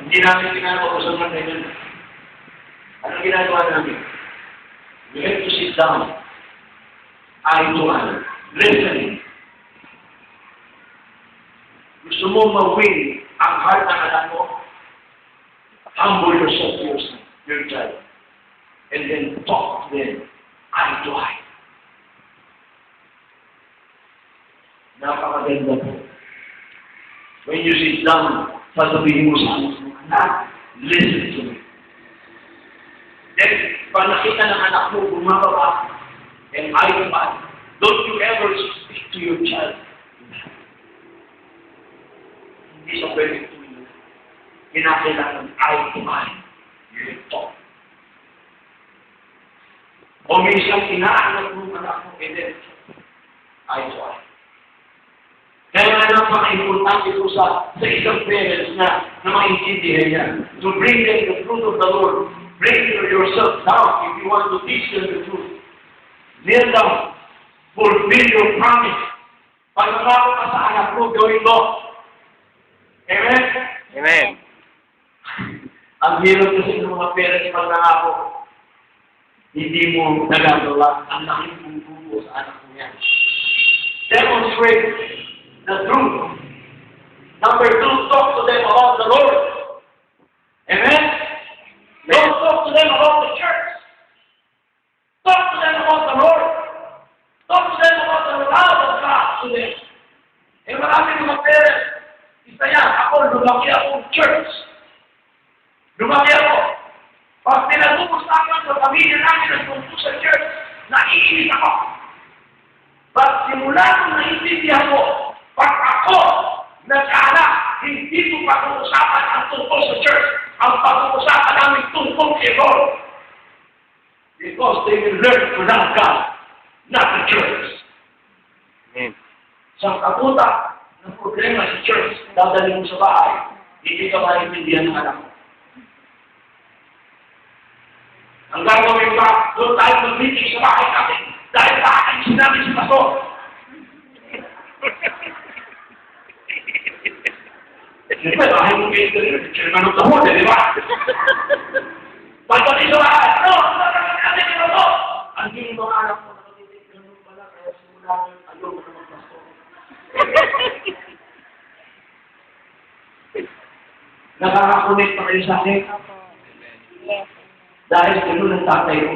Hindi namin ginagawa sa mga ganyan. Anong ginagawa namin? We have to sit down. Eye to eye. Listening. Gusto mo ma-win ang heart ng anak mo? Humble yourself to your child. And then talk to them eye to eye. Napakaganda po. When you sit down, sasabihin mo sa anak, listen to me. Then, pag nakita ng anak mo, bumababa, and eye to eye, don't you ever speak to your child. Hindi sa pwede tuloy. Kinakailangan eye to eye. You talk. O minsan, inaanak mo anak mo, and then, eye to eye. Kaya nga napaka-importante po sa isang parents na maintindihan niya. To bring them the fruit of the Lord. Bring yourself down if you want to teach them the truth. Kneel down. Fulfill your promise. Pag nangako ka sa anak mo, gawin mo. Amen? Amen. Ang hirap kasi ng mga parents pag nangako, hindi mo nagagawa. Ang laking bumubuo sa anak mo yan. Demonstrate the truth. Number 2, talk to them about the Lord. Amen? Don't talk to them about the church. Talk to them about the Lord. Talk to them about the love of God to them. Eh marami mga parents, isa yan, ako, lumaki akong church. Lumaki ako. Pag pinag-uusapan sa pamilya namin at tungkol sa church, naiinis ako. Pag simula kong naiintindihan ko, pag ako nag-anak, hindi ko pag-uusapan ang tungkol sa church. Ang pag-uusapan namin tungkol kay Lord. Because they will learn to love God, not the church. Amen. Sa kaputa ng problema sa church, dadalhin mo sa bahay, hindi ka maintindihan ng anak mo. Ang gagawin pa, doon tayo mag-meeting sa bahay natin, dahil bakit sinabi si Pastor. Siyempre, bahay mo kayo ito rin, chairman of the board, di ba? Pagdating sa bahay, ang hindi mga anak mo nakatitig, ganun pala, kaya simula ko yung ayaw ko na mag-pastor. Nakakakunik pa kayo sa akin? Yes. Dahil ganun ang tatay ko.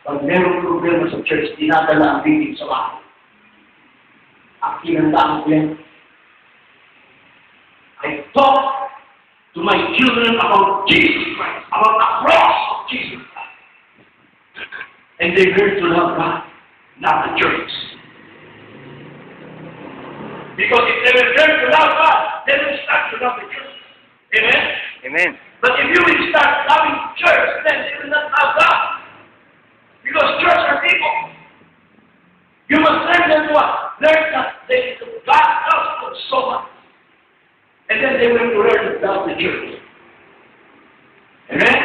Pag merong problema sa church, dinadala ang meeting sa bahay. Ang kinandaan ko yan. I talk to my children about Jesus Christ, about the cross of Jesus Christ. And they learn to love God, not the church. Because if they will learn to love God, they will start to love the church. Amen? Amen. But if you will start loving church, then they will not love God. Because church are people. You must learn them what? Learn that God loves them so much. And then they will learn to love the church. Amen?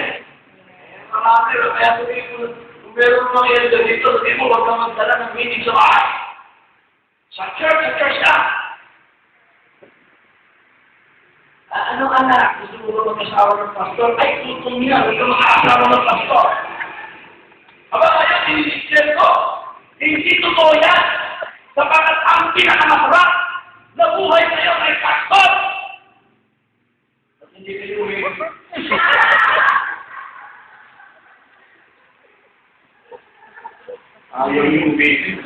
Marami na kaya sabihin mo, kung meron mga elder dito, sabihin mo, huwag kang magdala ng meeting sa bahay. Sa church ka. Ano anak? Gusto mo ba mag-asawa ng pastor? Ay, tutong niya. Huwag kang mag-asawa ng pastor. Aba, kaya sinisipin ko. Hindi totoo yan. Sapagat ang pinakamasarap na buhay kayo ay pastor. At hindi kayo ulit. Ayaw yung baby.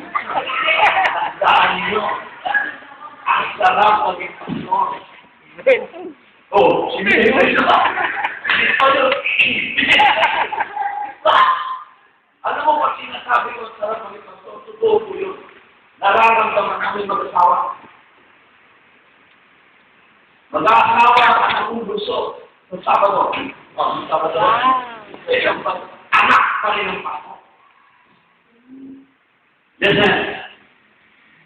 Tandaan niyo. Ang sarap maging pastor. Oh, sinihin mo ito. Ano mo pag sinasabi ko ang sarap maging pastor? Totoo po yun. Nararamdaman namin mag-asawa. Mag-asawa at akong bunso sa Sabado. Sa Sabado. Anak pa rin ang pastor. Listen.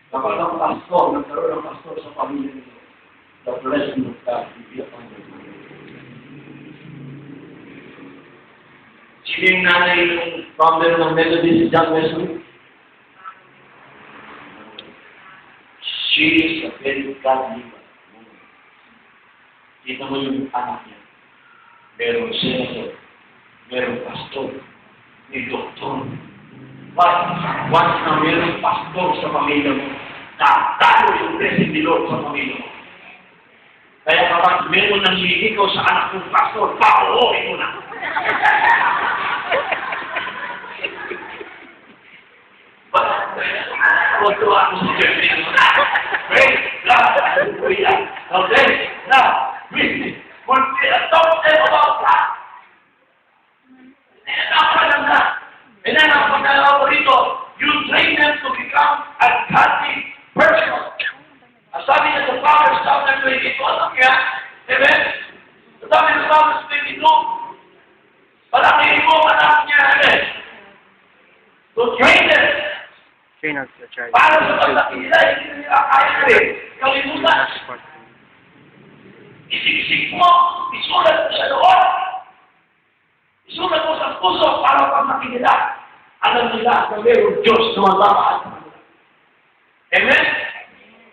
Kapag ang pastor, nagkaroon ng pastor sa pamilya nito, the blessing of God will be upon them. Sino yung nanay yung founder ng Methodist John Wesley? She is a very godly woman. Kita mo yung anak niya. merong senator, merong pastor, may doktor. But once na merong pastor sa pamilya mo, tatalo yung blessing ni Lord sa pamilya mo. Kaya kapag meron nang ikaw sa anak ng pastor, pauoy mo na. Huwag ako sa Jeffrey. Praise God. Hallelujah. Okay. Now, we talk them about that. And then ang pagkalaw ko rito, you train them to become a godly person. Ang sabi niya sa Proverbs chapter 22, alam niya, amen? Ang sabi sa Proverbs 22, palakihin mo anak niya, amen? To train them. Train us the child. Para sa paglaki nila, hindi nila kaya rin. Kalimutan. Isip-isip mo, isulat mo sa loob. Isulat mo sa puso para pag nila. Alam nila na mayroong Diyos na magmamahal. Amen?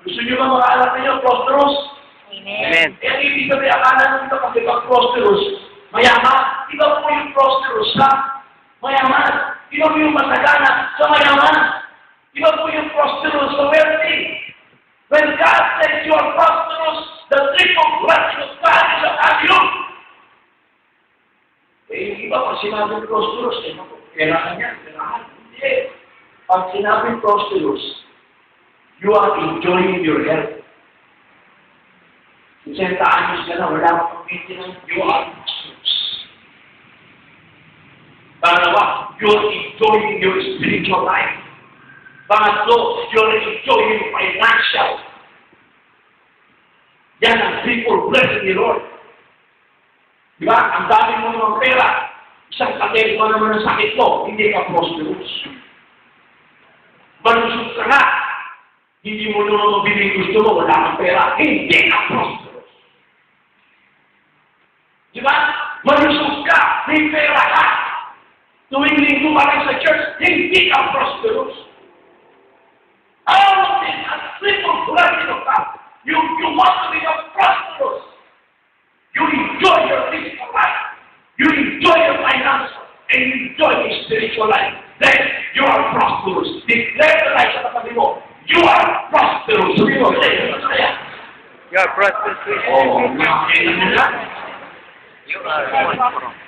Gusto nyo ba mga anak ninyo, prosperous? Amen. Eh, ang ibig sabihin, akala nito kasi pag prosperous, mayaman. Iba po yung prosperous ha? Mayaman. Iba po yung masagana sa mayaman. Iba po yung prosperous sa wealthy. When God says you are prosperous, the triple blessing of God is upon you. Eh, yung iba pag sinabing prosperous, eh, kailangan niya, kailangan. Hindi. Pag sinabing prosperous, you are enjoying your health. 60 anyos ka na, wala kang maintenance, you are prosperous. Pangalawa, you are enjoying your spiritual life. Pangatlo, you are enjoying financial. Yan ang triple blessing ni Lord. Diba? Ang dami mo ng pera. Isang katero pa naman ang sakit mo, hindi ka prosperous. Malusog ka nga. Hindi mo naman mabiling gusto mo, wala kang pera, hindi ka prosperous. Diba? Malusog ka, may pera ka. Tuwing linggo pa rin sa church, hindi ka prosperous. All of this is a simple blessing of God. You want to become prosperous. You enjoy your physical life. You enjoy your finances. And you enjoy your spiritual life. Then you are prosperous. Declare the life of the people. You are prosperous. You are prosperous. Oh, you are prosperous. Iwala. You are prosperous.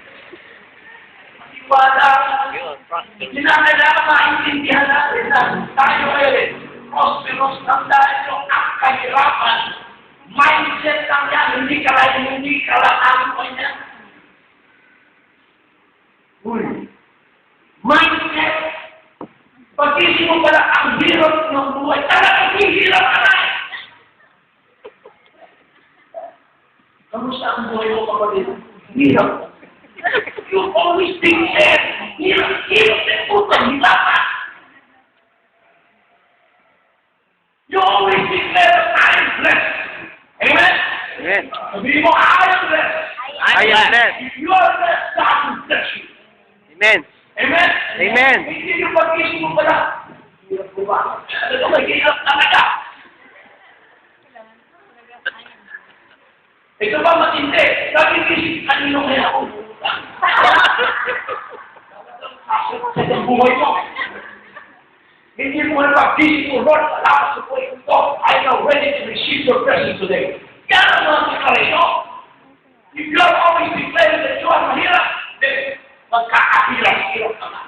Hindi na kailangan maintindihan natin na tayo ngayon. Prosperous ng dahil yung ang kahirapan. Mindset lang yan. Hindi ka lang mo yan. Uy. Mindset. Pag-isip mo pala ang hirap ng buhay. Talagang hihirap ka na. Kamusta ang buhay mo, kapatid? Hirap. You always think there. Hirap din po sa hirapan. You always declare I am blessed. Amen? Amen. Sabihin mo, I am blessed. I am blessed. If you are blessed, God will bless you. Amen. Amen? Amen. Hindi yung pag-isip mo pala. Hirap ko ba? Ano ba, hirap talaga. Ito ba matindi? Nag-isip kanino kaya ako utang? Sa buhay mo. Hindi mo na pag-isip mo, Lord, salamat sa buhay ko. I am ready to receive your blessing today. Yan ang mga sakarino. If you are always declaring that you are mahirap, then magkakahirap-hirap ka na.